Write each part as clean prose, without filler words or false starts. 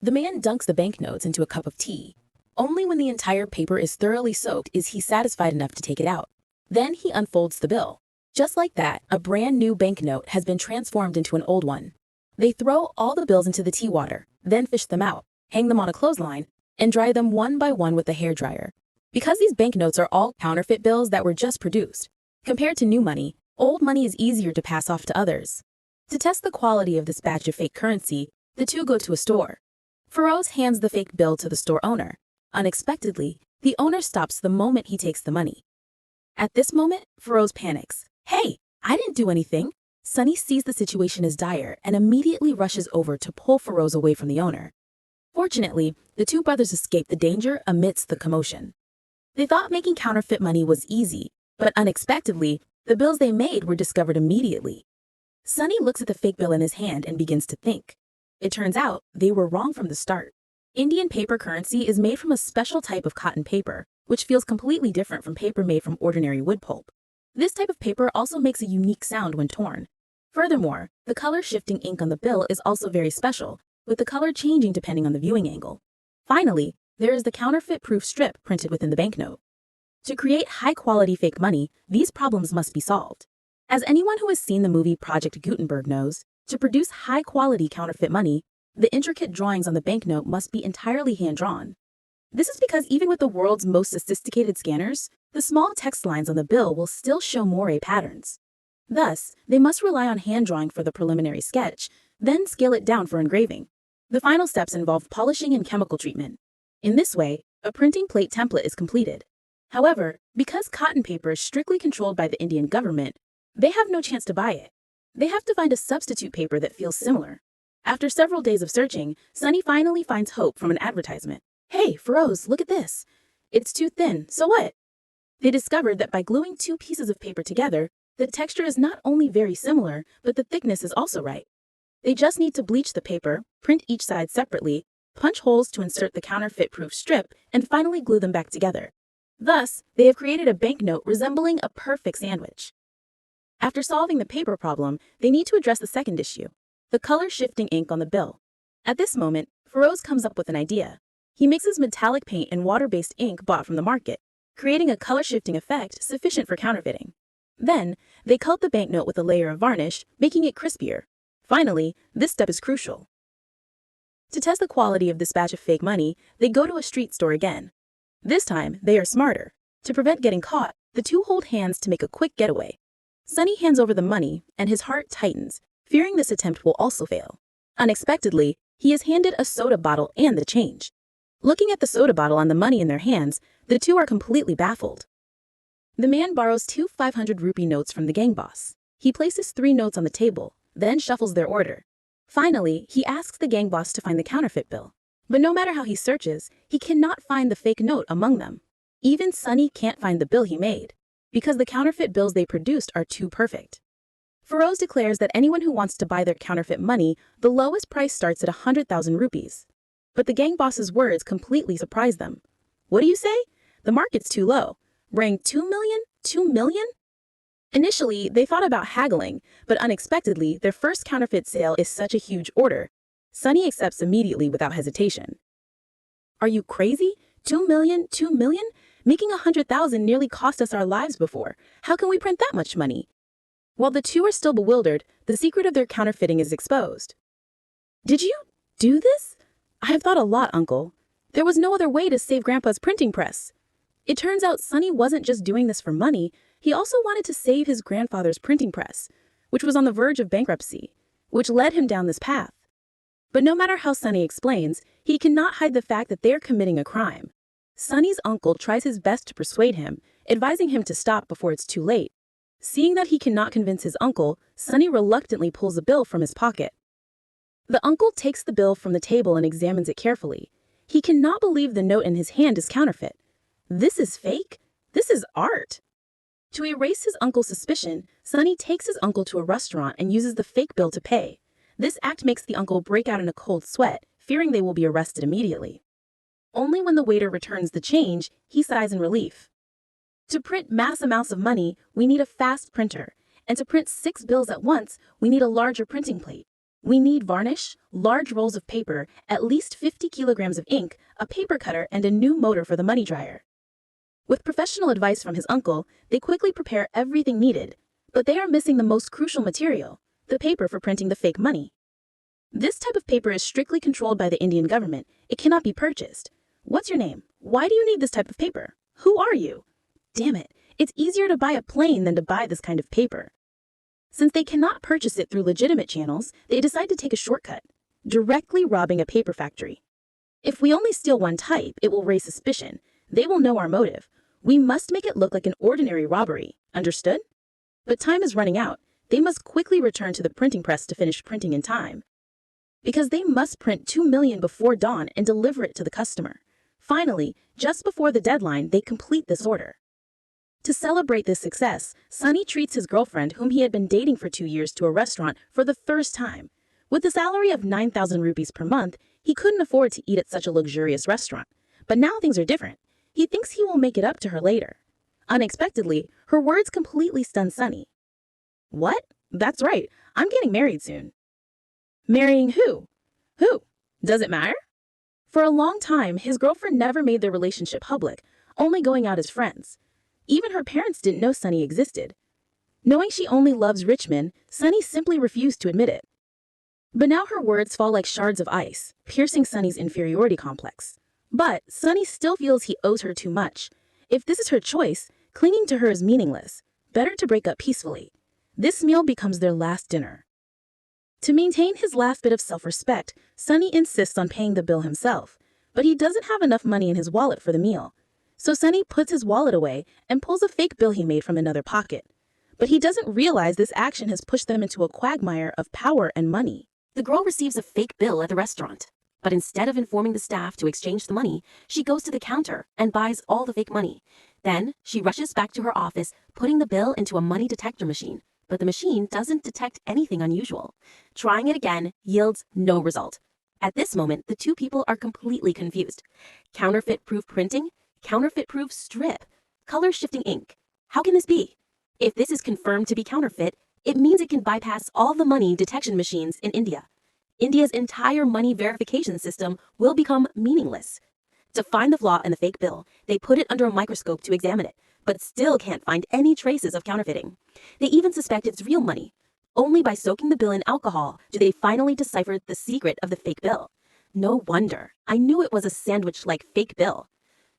The man dunks the banknotes into a cup of tea. Only when the entire paper is thoroughly soaked is he satisfied enough to take it out. Then he unfolds the bill. Just like that, a brand new banknote has been transformed into an old one. They throw all the bills into the tea water, then fish them out, hang them on a clothesline, and dry them one by one with a hairdryer. Because these banknotes are all counterfeit bills that were just produced, compared to new money, old money is easier to pass off to others. To test the quality of this batch of fake currency, the two go to a store. Feroz hands the fake bill to the store owner. Unexpectedly, the owner stops the moment he takes the money. At this moment, Feroz panics. "Hey, I didn't do anything." Sunny sees the situation as dire and immediately rushes over to pull Feroz away from the owner. Fortunately, the two brothers escape the danger amidst the commotion. They thought making counterfeit money was easy, but unexpectedly, the bills they made were discovered immediately. Sunny looks at the fake bill in his hand and begins to think. It turns out they were wrong from the start. Indian paper currency is made from a special type of cotton paper, which feels completely different from paper made from ordinary wood pulp. This type of paper also makes a unique sound when torn. Furthermore, the color-shifting ink on the bill is also very special, with the color changing depending on the viewing angle. Finally, there is the counterfeit-proof strip printed within the banknote. To create high-quality fake money, these problems must be solved. As anyone who has seen the movie Project Gutenberg knows, to produce high-quality counterfeit money, the intricate drawings on the banknote must be entirely hand-drawn. This is because even with the world's most sophisticated scanners, the small text lines on the bill will still show moire patterns. Thus, they must rely on hand-drawing for the preliminary sketch, then scale it down for engraving. The final steps involve polishing and chemical treatment. In this way, a printing plate template is completed. However, because cotton paper is strictly controlled by the Indian government, they have no chance to buy it. They have to find a substitute paper that feels similar. After several days of searching, Sunny finally finds hope from an advertisement. "Hey, Feroz, look at this. It's too thin, so what?" They discovered that by gluing two pieces of paper together, the texture is not only very similar, but the thickness is also right. They just need to bleach the paper, print each side separately, punch holes to insert the counterfeit-proof strip, and finally glue them back together. Thus, they have created a banknote resembling a perfect sandwich. After solving the paper problem, they need to address the second issue, the color-shifting ink on the bill. At this moment, Feroz comes up with an idea. He mixes metallic paint and water-based ink bought from the market, creating a color-shifting effect sufficient for counterfeiting. Then, they coat the banknote with a layer of varnish, making it crispier. Finally, this step is crucial. To test the quality of this batch of fake money, they go to a street store again. This time, they are smarter. To prevent getting caught, the two hold hands to make a quick getaway. Sunny hands over the money, and his heart tightens, fearing this attempt will also fail. Unexpectedly, he is handed a soda bottle and the change. Looking at the soda bottle and the money in their hands, the two are completely baffled. The man borrows two 500 rupee notes from the gang boss. He places 3 notes on the table, then shuffles their order. Finally, he asks the gang boss to find the counterfeit bill. But no matter how he searches, he cannot find the fake note among them. Even Sunny can't find the bill he made, because the counterfeit bills they produced are too perfect. Feroz declares that anyone who wants to buy their counterfeit money, the lowest price starts at 100,000 rupees. But the gang boss's words completely surprise them. "What do you say? The market's too low. Bring 2 million? 2 million? Initially, they thought about haggling, but unexpectedly, their first counterfeit sale is such a huge order. Sunny accepts immediately without hesitation. "Are you crazy? 2 million? 2 million? Making 100,000 nearly cost us our lives before. How can we print that much money?" While the two are still bewildered, the secret of their counterfeiting is exposed. "Did you do this?" "I have thought a lot, Uncle. There was no other way to save Grandpa's printing press." It turns out Sunny wasn't just doing this for money, he also wanted to save his grandfather's printing press, which was on the verge of bankruptcy, which led him down this path. But no matter how Sunny explains, he cannot hide the fact that they are committing a crime. Sunny's uncle tries his best to persuade him, advising him to stop before it's too late. Seeing that he cannot convince his uncle, Sunny reluctantly pulls a bill from his pocket. The uncle takes the bill from the table and examines it carefully. He cannot believe the note in his hand is counterfeit. This is fake? This is art. To erase his uncle's suspicion, Sunny takes his uncle to a restaurant and uses the fake bill to pay. This act makes the uncle break out in a cold sweat, fearing they will be arrested immediately. Only when the waiter returns the change, he sighs in relief. To print mass amounts of money, we need a fast printer, and to print 6 bills at once, we need a larger printing plate. We need varnish, large rolls of paper, at least 50 kilograms of ink, a paper cutter, and a new motor for the money dryer. With professional advice from his uncle, they quickly prepare everything needed, but they are missing the most crucial material, the paper for printing the fake money. This type of paper is strictly controlled by the Indian government. It cannot be purchased. What's your name? Why do you need this type of paper? Who are you? Damn it, it's easier to buy a plane than to buy this kind of paper. Since they cannot purchase it through legitimate channels, they decide to take a shortcut, directly robbing a paper factory. If we only steal one type, it will raise suspicion. They will know our motive. We must make it look like an ordinary robbery. Understood? But time is running out. They must quickly return to the printing press to finish printing in time, because they must print 2 million before dawn and deliver it to the customer. Finally, just before the deadline, they complete this order. To celebrate this success, Sunny treats his girlfriend, whom he had been dating for 2 years, to a restaurant for the first time. With a salary of 9,000 rupees per month, he couldn't afford to eat at such a luxurious restaurant. But now things are different. He thinks he will make it up to her later. Unexpectedly, her words completely stun Sunny. What? That's right, I'm getting married soon. Marrying who? Who? Does it matter? For a long time, his girlfriend never made their relationship public, only going out as friends. Even her parents didn't know Sunny existed. Knowing she only loves rich men, Sunny simply refused to admit it. But now her words fall like shards of ice, piercing Sunny's inferiority complex. But Sunny still feels he owes her too much. If this is her choice, clinging to her is meaningless. Better to break up peacefully. This meal becomes their last dinner. To maintain his last bit of self-respect, Sunny insists on paying the bill himself, but he doesn't have enough money in his wallet for the meal. So Sunny puts his wallet away and pulls a fake bill he made from another pocket. But he doesn't realize this action has pushed them into a quagmire of power and money. The girl receives a fake bill at the restaurant, but instead of informing the staff to exchange the money, she goes to the counter and buys all the fake money. Then she rushes back to her office, putting the bill into a money detector machine. But the machine doesn't detect anything unusual. Trying it again yields no result. At this moment, the two people are completely confused. Counterfeit-proof printing? Counterfeit-proof strip? Color-shifting ink? How can this be? If this is confirmed to be counterfeit, it means it can bypass all the money detection machines in India. India's entire money verification system will become meaningless. To find the flaw in the fake bill, they put it under a microscope to examine it, but still can't find any traces of counterfeiting. They even suspect it's real money. Only by soaking the bill in alcohol do they finally decipher the secret of the fake bill. No wonder. I knew it was a sandwich-like fake bill.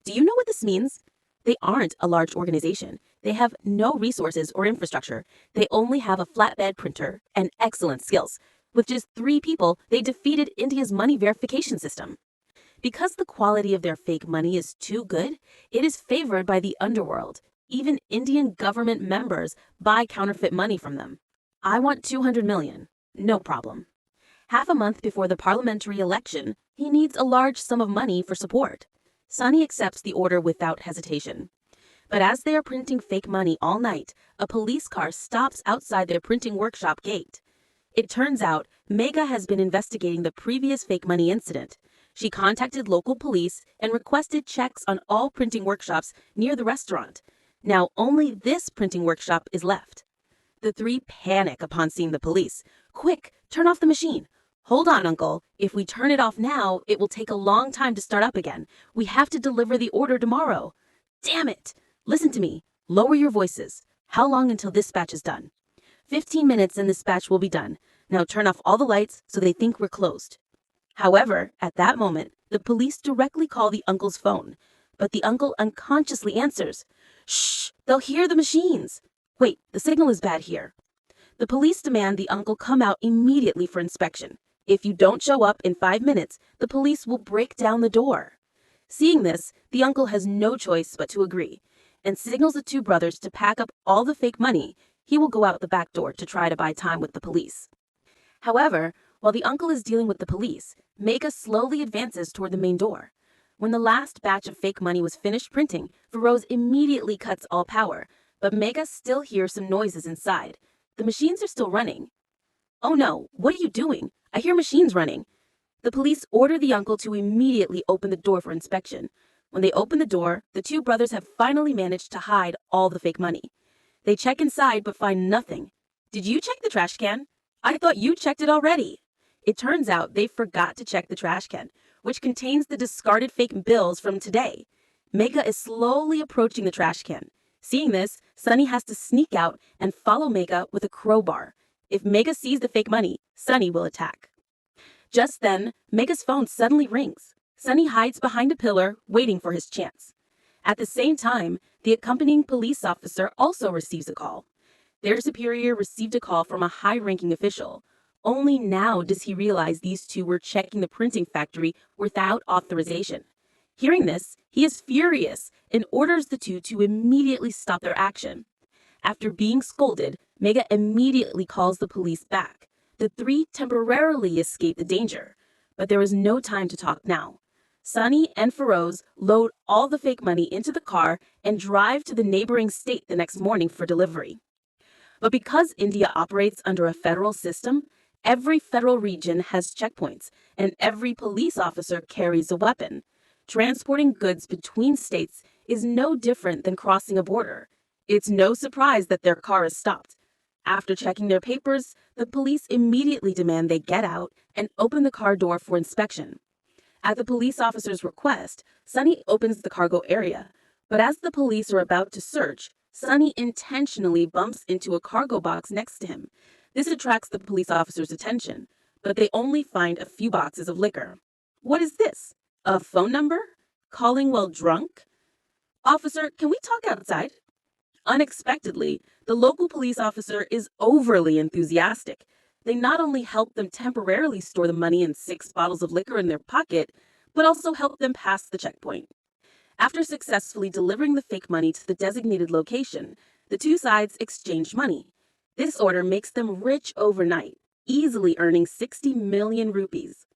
Do you know what this means? They aren't a large organization. They have no resources or infrastructure. They only have a flatbed printer and excellent skills. With just 3 people, they defeated India's money verification system. Because the quality of their fake money is too good, it is favored by the underworld. Even Indian government members buy counterfeit money from them. I want 200 million. No problem. Half a month before the parliamentary election, he needs a large sum of money for support. Sunny accepts the order without hesitation. But as they are printing fake money all night, a police car stops outside their printing workshop gate. It turns out Megha has been investigating the previous fake money incident. She contacted local police and requested checks on all printing workshops near the restaurant. Now only this printing workshop is left. The 3 panic upon seeing the police. Quick, turn off the machine. Hold on, uncle. If we turn it off now, it will take a long time to start up again. We have to deliver the order tomorrow. Damn it! Listen to me. Lower your voices. How long until this batch is done? 15 minutes and this batch will be done. Now turn off all the lights so they think we're closed. However, at that moment, the police directly call the uncle's phone, but the uncle unconsciously answers. Shh, they'll hear the machines. Wait, the signal is bad here. The police demand the uncle come out immediately for inspection. If you don't show up in 5 minutes, the police will break down the door. Seeing this, the uncle has no choice but to agree, and signals the 2 brothers to pack up all the fake money. He will go out the back door to try to buy time with the police. However, while the uncle is dealing with the police, Megha slowly advances toward the main door. When the last batch of fake money was finished printing, Feroz immediately cuts all power, but Megha still hears some noises inside. The machines are still running. Oh no, what are you doing? I hear machines running. The police order the uncle to immediately open the door for inspection. When they open the door, the 2 brothers have finally managed to hide all the fake money. They check inside but find nothing. Did you check the trash can? I thought you checked it already. It turns out they forgot to check the trash can, which contains the discarded fake bills from today. Mega is slowly approaching the trash can. Seeing this, Sunny has to sneak out and follow Mega with a crowbar. If Mega sees the fake money, Sunny will attack. Just then, Mega's phone suddenly rings. Sunny hides behind a pillar, waiting for his chance. At the same time, the accompanying police officer also receives a call. Their superior received a call from a high-ranking official. Only now does he realize these two were checking the printing factory without authorization. Hearing this, he is furious and orders the two to immediately stop their action. After being scolded, Mega immediately calls the police back. The three temporarily escape the danger, but there is no time to talk now. Sunny and Feroz load all the fake money into the car and drive to the neighboring state the next morning for delivery. But because India operates under a federal system, every federal region has checkpoints, and every police officer carries a weapon. Transporting goods between states is no different than crossing a border. It's no surprise that their car is stopped. After checking their papers, the police immediately demand they get out and open the car door for inspection. At the police officer's request, Sunny opens the cargo area, but as the police are about to search, Sunny intentionally bumps into a cargo box next to him. This attracts the police officer's attention, but they only find a few boxes of liquor. What is this? A phone number? Calling while drunk? Officer, can we talk outside? Unexpectedly, the local police officer is overly enthusiastic. They not only help them temporarily store the money and 6 bottles of liquor in their pocket, but also help them pass the checkpoint. After successfully delivering the fake money to the designated location, the two sides exchange money. This order makes them rich overnight, easily earning 60 million rupees.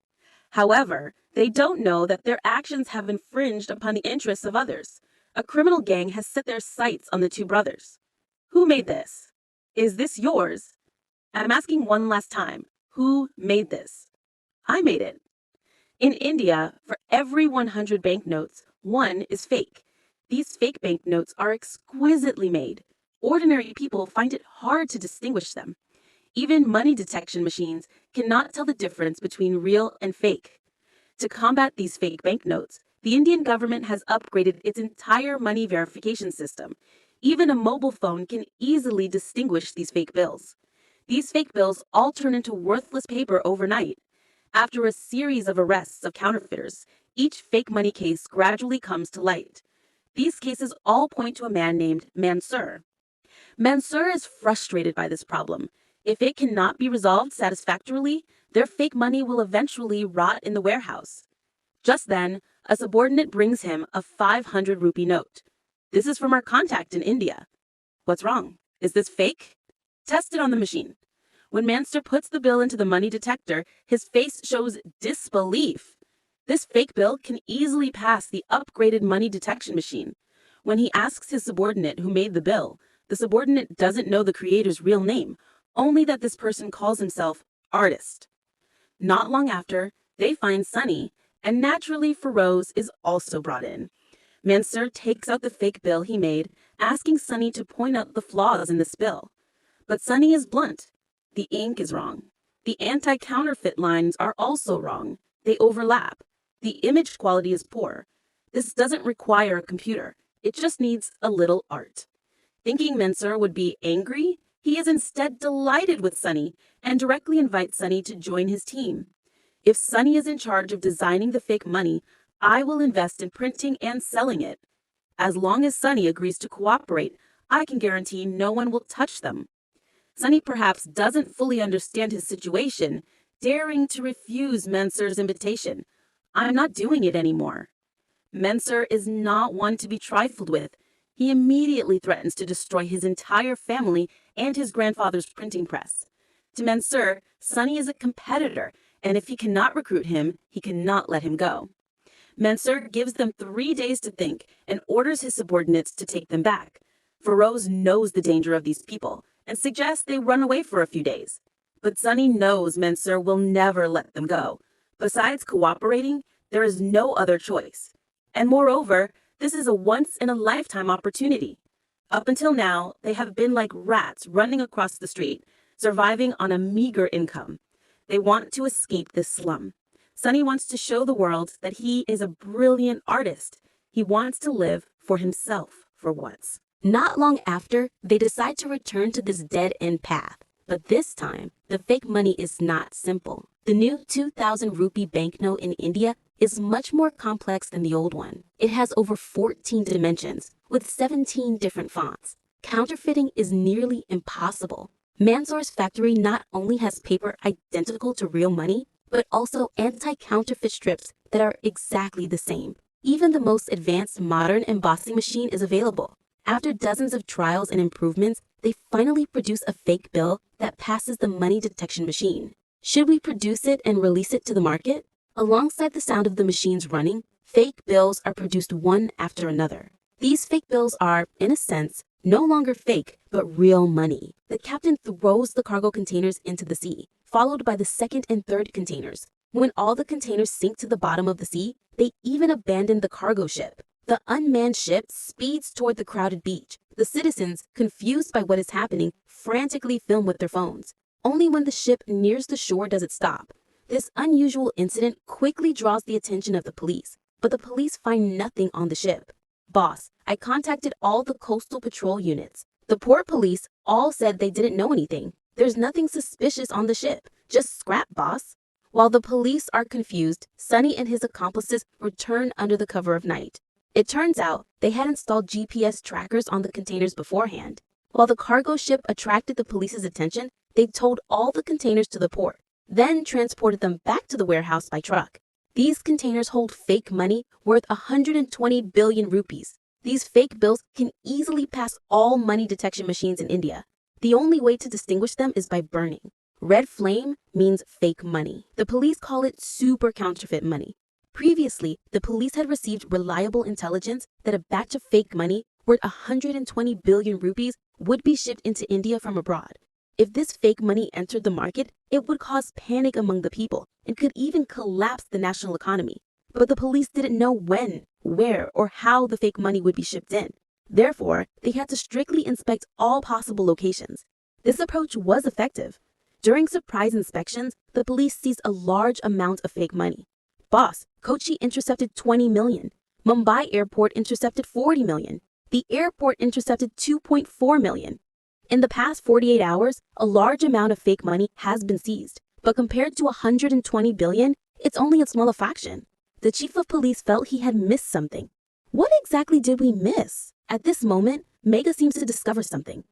However, they don't know that their actions have infringed upon the interests of others. A criminal gang has set their sights on the two brothers. Who made this? Is this yours? I'm asking one last time. Who made this? I made it. In India, for every 100 banknotes, 1 is fake. These fake banknotes are exquisitely made. Ordinary people find it hard to distinguish them. Even money detection machines cannot tell the difference between real and fake. To combat these fake banknotes, the Indian government has upgraded its entire money verification system. Even a mobile phone can easily distinguish these fake bills. These fake bills all turn into worthless paper overnight. After a series of arrests of counterfeiters, each fake money case gradually comes to light. These cases all point to a man named Mansur. Mansur is frustrated by this problem. If it cannot be resolved satisfactorily, their fake money will eventually rot in the warehouse. Just then, a subordinate brings him a 500 rupee note. This is from our contact in India. What's wrong? Is this fake? Test it on the machine. When Mansur puts the bill into the money detector, his face shows disbelief. This fake bill can easily pass the upgraded money detection machine. When he asks his subordinate who made the bill, the subordinate doesn't know the creator's real name, only that this person calls himself artist. Not long after, they find Sunny, and naturally Feroz is also brought in. Mansur takes out the fake bill he made, asking Sunny to point out the flaws in this bill. But Sunny is blunt. The ink is wrong. The anti-counterfeit lines are also wrong. They overlap. The image quality is poor. This doesn't require a computer. It just needs a little art. Thinking Mansur would be angry, he is instead delighted with Sunny and directly invites Sunny to join his team. If Sunny is in charge of designing the fake money, I will invest in printing and selling it. As long as Sunny agrees to cooperate, I can guarantee no one will touch them. Sunny perhaps doesn't fully understand his situation, daring to refuse Mansur's invitation. I'm not doing it anymore. Mansur is not one to be trifled with. He immediately threatens to destroy his entire family and his grandfather's printing press. To Mansur, Sunny is a competitor, and if he cannot recruit him, he cannot let him go. Mansur gives them 3 days to think and orders his subordinates to take them back. Feroz knows the danger of these people and suggests they run away for a few days. But Sunny knows Mansur will never let them go. Besides cooperating, there is no other choice. And moreover, this is a once-in-a-lifetime opportunity. Up until now, they have been like rats running across the street, surviving on a meager income. They want to escape this slum. Sunny wants to show the world that he is a brilliant artist. He wants to live for himself for once. Not long after, they decide to return to this dead-end path. But this time, the fake money is not simple. The new 2,000 rupee banknote in India is much more complex than the old one. It has over 14 dimensions, with 17 different fonts. Counterfeiting is nearly impossible. Mansoor's factory not only has paper identical to real money, but also anti-counterfeit strips that are exactly the same. Even the most advanced modern embossing machine is available. After dozens of trials and improvements, they finally produce a fake bill that passes the money detection machine. Should we produce it and release it to the market? Alongside the sound of the machines running, fake bills are produced one after another. These fake bills are, in a sense, no longer fake, but real money. The captain throws the cargo containers into the sea, followed by the second and third containers. When all the containers sink to the bottom of the sea, they even abandon the cargo ship. The unmanned ship speeds toward the crowded beach. The citizens, confused by what is happening, frantically film with their phones. Only when the ship nears the shore does it stop. This unusual incident quickly draws the attention of the police, but the police find nothing on the ship. Boss, I contacted all the coastal patrol units. The port police all said they didn't know anything. There's nothing suspicious on the ship. Just scrap, boss. While the police are confused, Sunny and his accomplices return under the cover of night. It turns out they had installed GPS trackers on the containers beforehand. While the cargo ship attracted the police's attention, they towed all the containers to the port, then transported them back to the warehouse by truck. These containers hold fake money worth 120 billion rupees. These fake bills can easily pass all money detection machines in India. The only way to distinguish them is by burning. Red flame means fake money. The police call it super counterfeit money. Previously, the police had received reliable intelligence that a batch of fake money worth 120 billion rupees would be shipped into India from abroad. If this fake money entered the market, it would cause panic among the people and could even collapse the national economy. But the police didn't know when, where, or how the fake money would be shipped in. Therefore, they had to strictly inspect all possible locations. This approach was effective. During surprise inspections, the police seized a large amount of fake money. Boss, Kochi intercepted 20 million. Mumbai airport intercepted 40 million. The airport intercepted 2.4 million. In the past 48 hours, a large amount of fake money has been seized, but compared to 120 billion, it's only a small fraction. The chief of police felt he had missed something. What exactly did we miss? At this moment, Megha seems to discover something.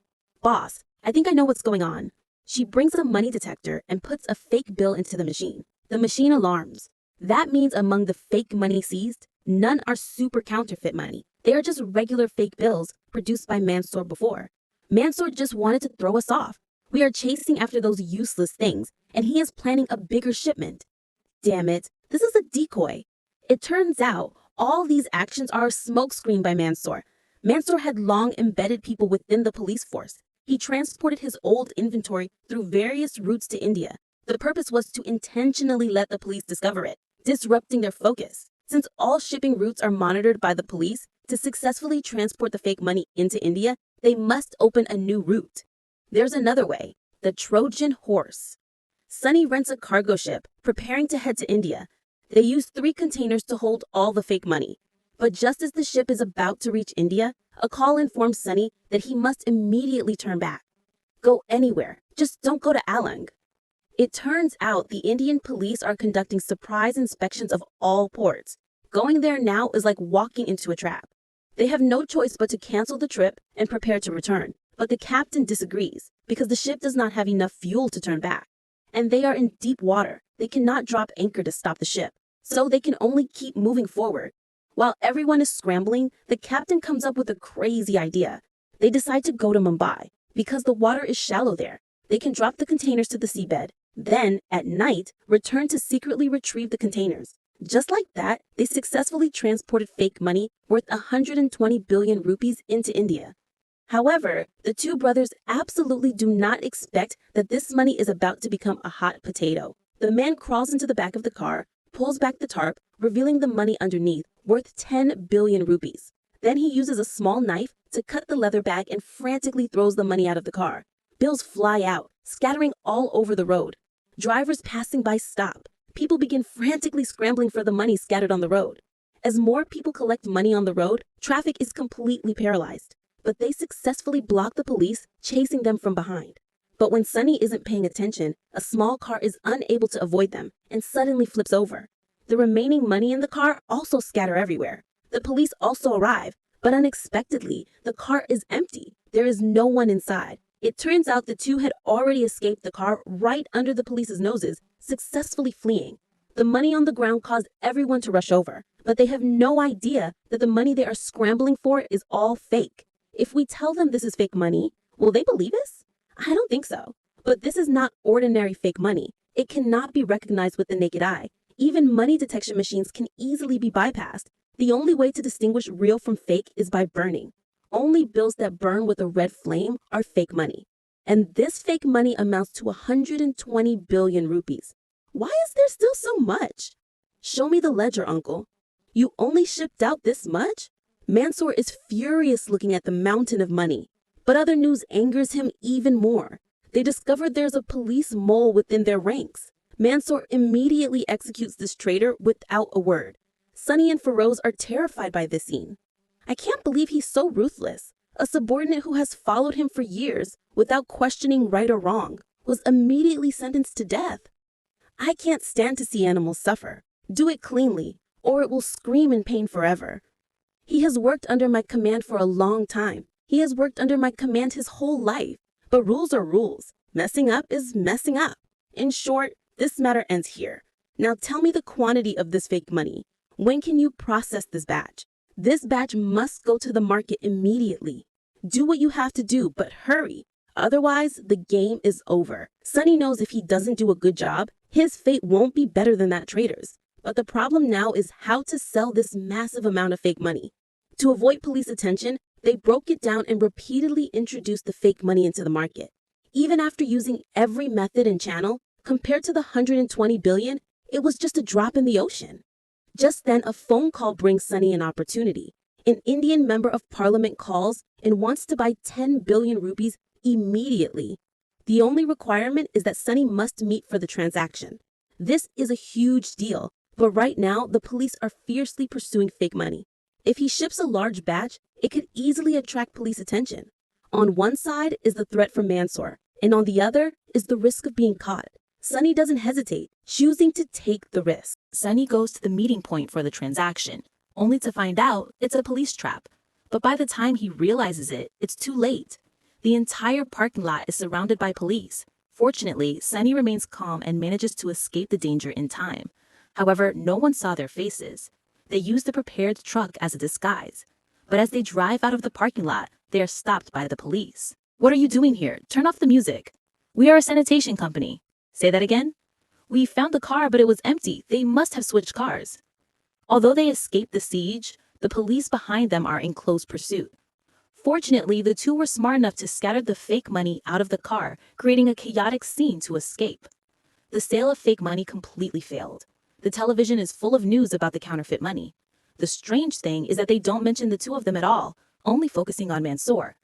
Boss, I think I know what's going on. She brings a money detector and puts a fake bill into the machine. The machine alarms. That means among the fake money seized, none are super counterfeit money. They are just regular fake bills produced by Mansoor before. Mansoor just wanted to throw us off. We are chasing after those useless things, and he is planning a bigger shipment. Damn it, this is a decoy. It turns out all these actions are a smokescreen by Mansoor. Mansoor had long embedded people within the police force. He transported his old inventory through various routes to India. The purpose was to intentionally let the police discover it, disrupting their focus. Since all shipping routes are monitored by the police, to successfully transport the fake money into India, they must open a new route. There's another way, the Trojan horse. Sunny rents a cargo ship, preparing to head to India. They use 3 containers to hold all the fake money. But just as the ship is about to reach India, a call informs Sunny that he must immediately turn back. Go anywhere, just don't go to Alang. It turns out the Indian police are conducting surprise inspections of all ports. Going there now is like walking into a trap. They have no choice but to cancel the trip and prepare to return. But the captain disagrees because the ship does not have enough fuel to turn back. And they are in deep water. They cannot drop anchor to stop the ship. So they can only keep moving forward. While everyone is scrambling, the captain comes up with a crazy idea. They decide to go to Mumbai because the water is shallow there. They can drop the containers to the seabed. Then, at night, return to secretly retrieve the containers. Just like that, they successfully transported fake money worth 120 billion rupees into India. However, the 2 brothers absolutely do not expect that this money is about to become a hot potato. The man crawls into the back of the car, pulls back the tarp, revealing the money underneath, worth 10 billion rupees. Then he uses a small knife to cut the leather bag and frantically throws the money out of the car. Bills fly out, scattering all over the road. Drivers passing by stop. People begin frantically scrambling for the money scattered on the road. As more people collect money on the road, traffic is completely paralyzed. But they successfully block the police, chasing them from behind. But when Sunny isn't paying attention, a small car is unable to avoid them and suddenly flips over. The remaining money in the car also scatter everywhere. The police also arrive, but unexpectedly, the car is empty. There is no one inside. It turns out the two had already escaped the car right under the police's noses, successfully fleeing. The money on the ground caused everyone to rush over, but they have no idea that the money they are scrambling for is all fake. If we tell them this is fake money, will they believe us? I don't think so. But this is not ordinary fake money. It cannot be recognized with the naked eye. Even money detection machines can easily be bypassed. The only way to distinguish real from fake is by burning. Only bills that burn with a red flame are fake money. And this fake money amounts to 120 billion rupees. Why is there still so much? Show me the ledger, uncle. You only shipped out this much? Mansoor is furious looking at the mountain of money. But other news angers him even more. They discovered there's a police mole within their ranks. Mansoor immediately executes this traitor without a word. Sunny and Feroz are terrified by this scene. I can't believe he's so ruthless. A subordinate who has followed him for years, without questioning right or wrong, was immediately sentenced to death. I can't stand to see animals suffer. Do it cleanly, or it will scream in pain forever. He has worked under my command for a long time. He has worked under my command his whole life. But rules are rules. Messing up is messing up. In short, this matter ends here. Now tell me the quantity of this fake money. When can you process this batch? This batch must go to the market immediately. Do what you have to do, but hurry. Otherwise, the game is over. Sunny knows if he doesn't do a good job, his fate won't be better than that traitor's. But the problem now is how to sell this massive amount of fake money. To avoid police attention, they broke it down and repeatedly introduced the fake money into the market. Even after using every method and channel, compared to the 120 billion, it was just a drop in the ocean. Just then, a phone call brings Sunny an opportunity. An Indian member of parliament calls and wants to buy 10 billion rupees immediately. The only requirement is that Sunny must meet for the transaction. This is a huge deal, but right now, the police are fiercely pursuing fake money. If he ships a large batch, it could easily attract police attention. On one side is the threat from Mansoor, and on the other is the risk of being caught. Sunny doesn't hesitate, choosing to take the risk. Sunny goes to the meeting point for the transaction, only to find out it's a police trap. But by the time he realizes it, it's too late. The entire parking lot is surrounded by police. Fortunately, Sunny remains calm and manages to escape the danger in time. However, no one saw their faces. They use the prepared truck as a disguise. But as they drive out of the parking lot, they are stopped by the police. "What are you doing here? Turn off the music." "We are a sanitation company." "Say that again?" "We found the car, but it was empty. They must have switched cars." Although they escaped the siege, the police behind them are in close pursuit. Fortunately, the two were smart enough to scatter the fake money out of the car, creating a chaotic scene to escape. The sale of fake money completely failed. The television is full of news about the counterfeit money. The strange thing is that they don't mention the two of them at all, only focusing on Mansoor.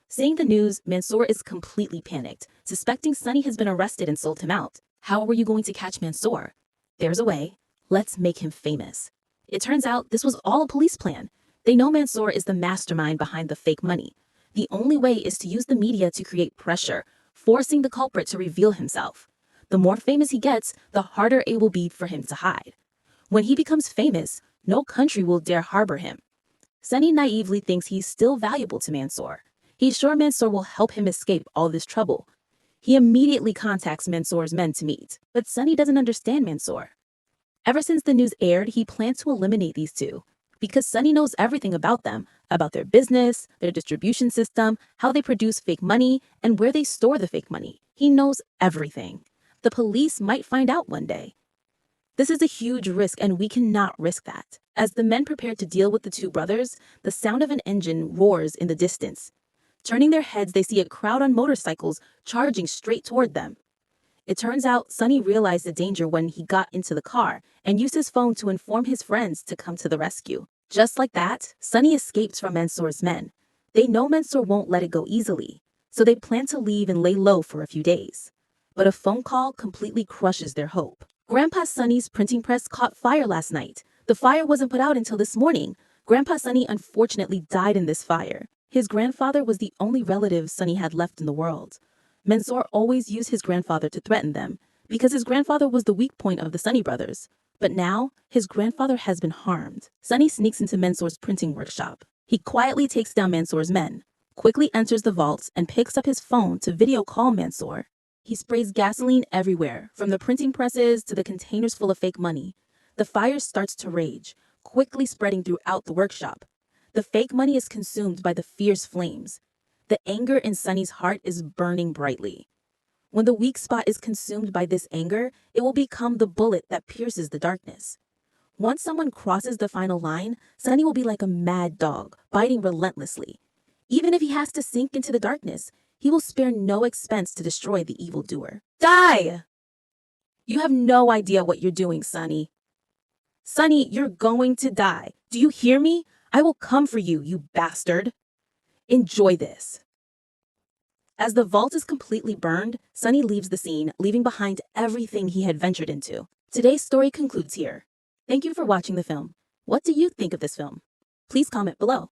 Seeing the news, Mansoor is completely panicked, suspecting Sunny has been arrested and sold him out. How were you going to catch Mansoor? There's a way. Let's make him famous. It turns out this was all a police plan. They know Mansoor is the mastermind behind the fake money. The only way is to use the media to create pressure, forcing the culprit to reveal himself. The more famous he gets, the harder it will be for him to hide. When he becomes famous, no country will dare harbor him. Sunny naively thinks he's still valuable to Mansoor. He's sure Mansoor will help him escape all this trouble. He immediately contacts Mansoor's men to meet, but Sunny doesn't understand Mansoor. Ever since the news aired, he plans to eliminate these two, because Sunny knows everything about them, about their business, their distribution system, how they produce fake money, and where they store the fake money. He knows everything. The police might find out one day. This is a huge risk, and we cannot risk that. As the men prepare to deal with the two brothers, the sound of an engine roars in the distance. Turning their heads, they see a crowd on motorcycles charging straight toward them. It turns out Sunny realized the danger when he got into the car and used his phone to inform his friends to come to the rescue. Just like that, Sunny escapes from Mansoor's men. They know Mansoor won't let it go easily, so they plan to leave and lay low for a few days. but a phone call completely crushes their hope. Grandpa Sunny's printing press caught fire last night. The fire wasn't put out until this morning. Grandpa Sunny unfortunately died in this fire. His grandfather was the only relative Sunny had left in the world. Mansoor always used his grandfather to threaten them, because his grandfather was the weak point of the Sunny brothers. But now, his grandfather has been harmed. Sunny sneaks into Mansoor's printing workshop. He quietly takes down Mansoor's men, quickly enters the vault, and picks up his phone to video call Mansoor. He sprays gasoline everywhere, from the printing presses to the containers full of fake money. The fire starts to rage, quickly spreading throughout the workshop. The fake money is consumed by the fierce flames. The anger in Sunny's heart is burning brightly. When the weak spot is consumed by this anger, it will become the bullet that pierces the darkness. Once someone crosses the final line, Sunny will be like a mad dog, biting relentlessly. Even if he has to sink into the darkness, he will spare no expense to destroy the evildoer. Die! You have no idea what you're doing, Sunny. Sunny, you're going to die. Do you hear me? I will come for you, you bastard. Enjoy this. As the vault is completely burned, Sunny leaves the scene, leaving behind everything he had ventured into. Today's story concludes here. Thank you for watching the film. What do you think of this film? Please comment below.